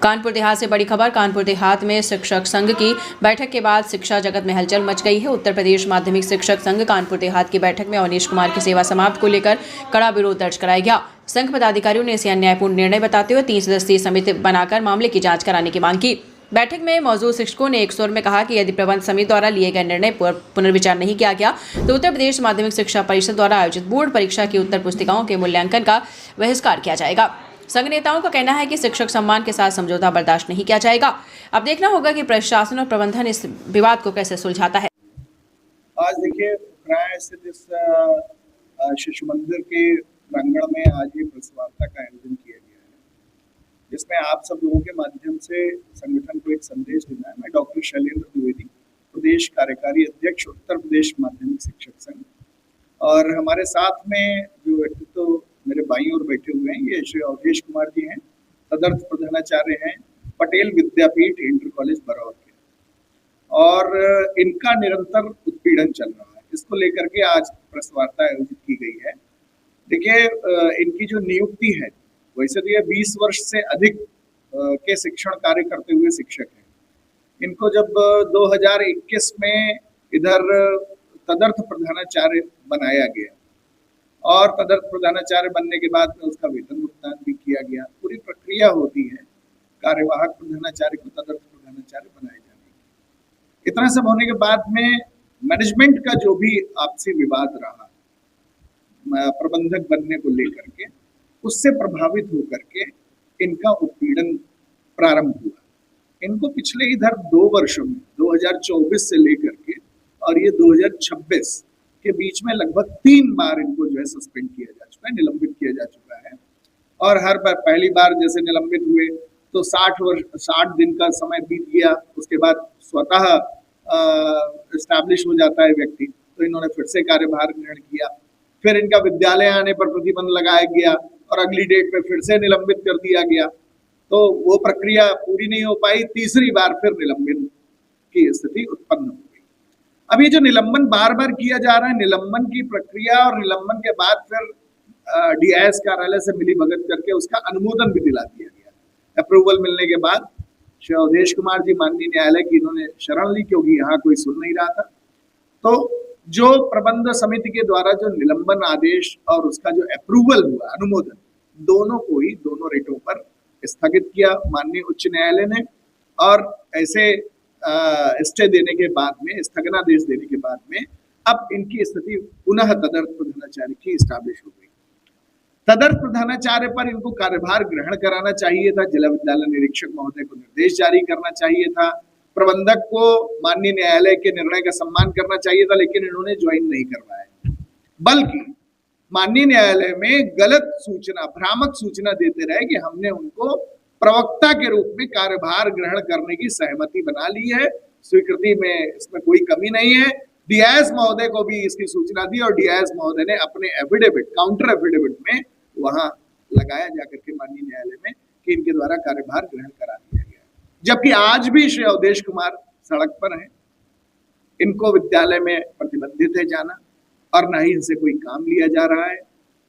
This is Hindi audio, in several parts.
कानपुर देहात से बड़ी खबर। कानपुर देहात में शिक्षक संघ की बैठक के बाद शिक्षा जगत में हलचल मच गई है। उत्तर प्रदेश माध्यमिक शिक्षक संघ कानपुर देहात की बैठक में अवनीश कुमार की सेवा समाप्त को लेकर कड़ा विरोध दर्ज कराया गया। संघ पदाधिकारियों ने इसे अन्यायपूर्ण निर्णय बताते हुए 3 सदस्यीय समिति बनाकर मामले की जांच कराने की मांग की। बैठक में मौजूद शिक्षकों ने एक स्वर में कहा कि यदि प्रबंध समिति द्वारा लिए गए निर्णय पर पुनर्विचार नहीं किया गया तो उत्तर प्रदेश माध्यमिक शिक्षा परिषद द्वारा आयोजित बोर्ड परीक्षा की उत्तर पुस्तिकाओं के मूल्यांकन का बहिष्कार किया जाएगा। संघ नेताओं का कहना है कि शिक्षक सम्मान के साथ समझौता बर्दाश्त नहीं किया जाएगा। अब देखना होगा कि प्रशासन और प्रबंधन इस विवाद को कैसे सुलझाता है। आज देखिए प्राय स्थित इस शिशु मंदिर के प्रांगण में आज ये प्रेस वार्ता का आयोजन किया गया है, जिसमें आप सब लोगों के माध्यम से संगठन को एक संदेश देना है। मैं डॉक्टर शैलेंद्र द्विवेदी, प्रदेश कार्यकारी अध्यक्ष उत्तर प्रदेश माध्यमिक शिक्षक संघ, और हमारे साथ में जो व्यक्तित्व मेरे बाईं ओर बैठे हुए हैं ये श्री अवधेश कुमार जी हैं, तदर्थ प्रधानाचार्य हैं पटेल विद्यापीठ इंटर कॉलेज बरौर के, और इनका निरंतर उत्पीड़न चल रहा है। इसको लेकर के आज प्रेस वार्ता आयोजित की गई है। देखिए इनकी जो नियुक्ति है वैसे तो ये 20 वर्ष से अधिक के शिक्षण कार्य करते हुए शिक्षक हैं। इनको जब 2021 में इधर तदर्थ प्रधानाचार्य बनाया गया और तदर्थ प्रधानाचार्य बनने के बाद में उसका वेतन भुगतान भी किया गया। पूरी प्रक्रिया होती है कार्यवाहक प्रधानाचार्य को तदर्थ प्रधानाचार्य बनाए जाने की। इतना सब होने के बाद में मैनेजमेंट का जो भी आपसी विवाद रहा प्रबंधक बनने को लेकर के, उससे प्रभावित होकर के इनका उत्पीड़न प्रारंभ हुआ। इनको पिछले इधर 2 वर्षों में 2024 से लेकर के और ये 2026 के बीच में लगभग 3 बार इनको जो है सस्पेंड किया जा चुका है, निलंबित किया जा चुका है। और हर बार पहली बार जैसे निलंबित हुए तो 60 दिन का समय बीत गया, उसके बाद स्वतः एस्टैब्लिश हो जाता है व्यक्ति, तो इन्होंने फिर से कार्यभार ग्रहण किया। फिर इनका विद्यालय आने पर प्रतिबंध लगाया गया और अगली डेट में फिर से निलंबित कर दिया गया, तो वो प्रक्रिया पूरी नहीं हो पाई। तीसरी बार फिर निलंबन की स्थिति उत्पन्न हो गई। अब ये जो निलंबन बार बार किया जा रहा है, निलंबन की प्रक्रिया और निलंबन के बाद फिर डीआईएस कार्यालय से मिली भगत करके उसका अनुमोदन भी दिला दिया गया। अप्रूवल मिलने के बाद श्री अवधेश कुमार जी माननीय न्यायालय की इन्होंने शरण ली, क्योंकि यहाँ कोई सुन नहीं रहा था। तो जो प्रबंध समिति के द्वारा जो निलंबन आदेश और उसका जो अप्रूवल हुआ, अनुमोदन, दोनों को ही दोनों रेटों पर स्थगित किया माननीय उच्च न्यायालय ने। और ऐसे स्टे देने के बाद में, स्थगनादेश देने के बाद में अब इनकी स्थिति पुनः तदर्थ प्रधानाचार्य की स्टैब्लिश हो गई। तदर्थ प्रधानाचार्य पर इनको कार्यभार ग्रहण कराना चाहिए था, जिला विद्यालय निरीक्षक महोदय को निर्देश जारी करना चाहिए था, प्रबंधक को माननीय न्यायालय के निर्णय का सम्मान करना चाहिए था, लेकिन इन्होंने ज्वाइन नहीं करवाया, बल्कि माननीय न्यायालय में गलत सूचना, भ्रामक सूचना देते रहे कि हमने उनको प्रवक्ता के रूप में कार्यभार ग्रहण करने की सहमति बना ली है, स्वीकृति में इसमें कोई कमी नहीं है। डीआईएस महोदय को भी इसकी सूचना दी और डीआईएस महोदय ने अपने एफिडेविट, काउंटर एफिडेविट में वहां लगाया जाकर के माननीय न्यायालय में कि इनके द्वारा कार्यभार ग्रहण करा दिया गया। जबकि आज भी श्री अवधेश कुमार सड़क पर हैं, इनको विद्यालय में प्रतिबंधित है जाना और न ही इनसे कोई काम लिया जा रहा है।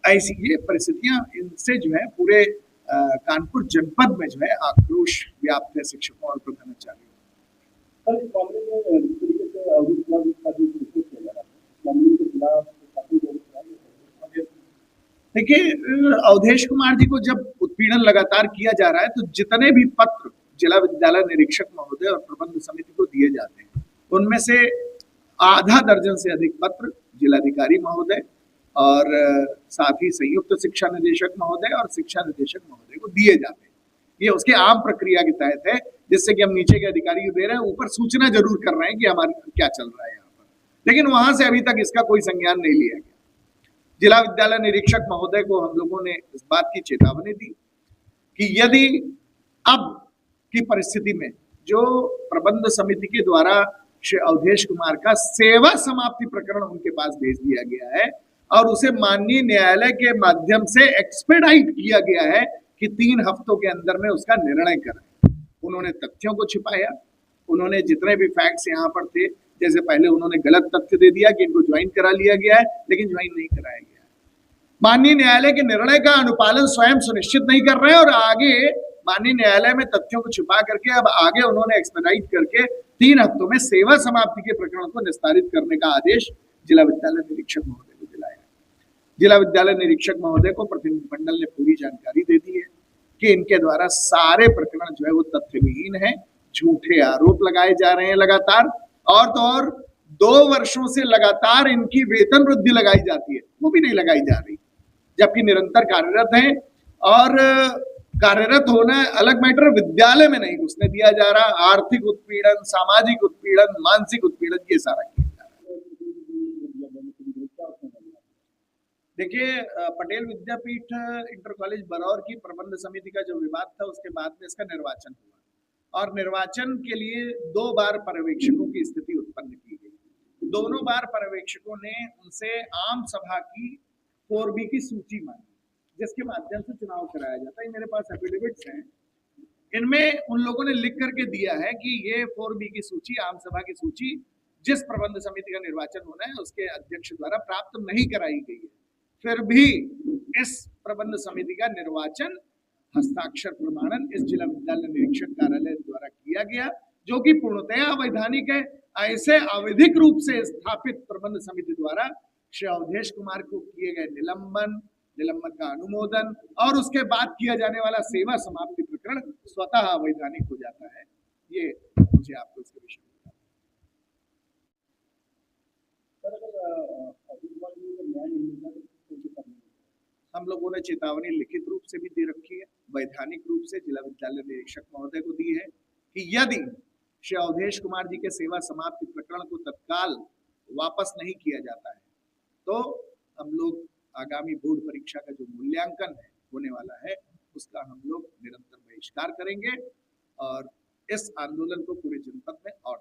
ऐसी ये परिस्थितियां इनसे जो है पूरे कानपुर जनपद में जो है आक्रोश व्याप्त है शिक्षकों और प्रधानाचार्यों। देखिए अवधेश कुमार जी को जब उत्पीड़न लगातार किया जा रहा है तो जितने भी पत्र जिला विद्यालय निरीक्षक महोदय और प्रबंध समिति को दिए जाते हैं उनमें से आधा दर्जन से अधिक पत्र जिलाधिकारी महोदय और साथ ही संयुक्त शिक्षा निदेशक महोदय और शिक्षा निदेशक महोदय को दिए जाते हैं। ये उसके आम प्रक्रिया के तहत है, जिससे कि हम नीचे के अधिकारी को दे रहे हैं, ऊपर सूचना जरूर कर रहे हैं कि हमारे क्या चल रहा है यहाँ पर, लेकिन वहां से अभी तक इसका कोई संज्ञान नहीं लिया गया। जिला विद्यालय निरीक्षक महोदय को हम लोगों ने इस बात की चेतावनी दी कि यदि अब की परिस्थिति में जो प्रबंध समिति के द्वारा श्री अवधेश कुमार का सेवा समाप्ति प्रकरण उनके पास भेज दिया गया है और उसे माननीय न्यायालय के माध्यम से एक्सपेडाइट किया गया है कि 3 हफ्तों के अंदर में उसका निर्णय करें। उन्होंने तथ्यों को छिपाया, उन्होंने जितने भी फैक्ट्स यहाँ पर थे, जैसे पहले उन्होंने गलत तथ्य दे दिया कि इनको ज्वाइन करा लिया गया है, लेकिन ज्वाइन नहीं कराया गया है। माननीय न्यायालय के निर्णय का अनुपालन स्वयं सुनिश्चित नहीं कर रहे हैं और आगे माननीय न्यायालय में तथ्यों को छिपा करके अब आगे उन्होंने एक्सपेडाइट करके 3 हफ्तों में सेवा समाप्ति के प्रकरण को निस्तारित करने का आदेश जिला विद्यालय निरीक्षक महोदय को दिलाया। जिला विद्यालय निरीक्षक महोदय को प्रतिनिधिमंडल ने पूरी जानकारी दे दी है कि इनके द्वारा सारे प्रकरण जो है वो तथ्यविहीन है, झूठे आरोप लगाए जा रहे हैं लगातार, और तो और 2 वर्षों से लगातार इनकी वेतन वृद्धि लगाई जाती है, वो भी नहीं लगाई जा रही, जबकि निरंतर कार्यरत हैं। और कार्यरत होना अलग मैटर, विद्यालय में नहीं घुसने दिया जा रहा। आर्थिक उत्पीड़न, सामाजिक उत्पीड़न, मानसिक उत्पीड़न, ये सारा किया जा रहा है। देखिए, पटेल विद्यापीठ इंटर कॉलेज बरौर की प्रबंध समिति का जो विवाद था, उसके बाद में इसका निर्वाचन हुआ और निर्वाचन के लिए 2 बार पर्यवेक्षकों की स्थिति उत्पन्न की गई। दोनों बार पर्यवेक्षकों ने उनसे आम सभा की 4B की सूची मांगी, जिसके माध्यम से चुनाव कराया जाता है। मेरे पास एफिडेविट्स हैं, इनमें उन लोगों ने लिख करके दिया है कि ये 4B की सूची, आम सभा की सूची, जिस प्रबंध समिति का निर्वाचन होना है उसके अध्यक्ष द्वारा प्राप्त नहीं कराई गई है। फिर भी इस प्रबंध समिति का निर्वाचन हस्ताक्षर प्रमाणन इस जिला विद्यालय निरीक्षक कार्यालय द्वारा किया गया, जो कि पूर्णतया अवैधानिक है। ऐसे अवैधिक रूप से स्थापित प्रबंध समिति द्वारा श्री अवधेश कुमार को किए गए निलंबन का अनुमोदन और उसके बाद किया जाने वाला सेवा समाप्ति प्रकरण स्वतः अवैधानिक हो जाता है। ये मुझे आपको इसके विषय में हम लोगों ने चेतावनी लिखित रूप से भी दे रखी है, वैधानिक रूप से जिला विद्यालय निरीक्षक महोदय को दी है कि यदि श्री अवधेश कुमार जी के सेवा समाप्ति प्रकरण को तत्काल वापस नहीं किया जाता है तो हम लोग आगामी बोर्ड परीक्षा का जो मूल्यांकन है होने वाला है उसका हम लोग निरंतर बहिष्कार करेंगे और इस आंदोलन को पूरे जनपद में और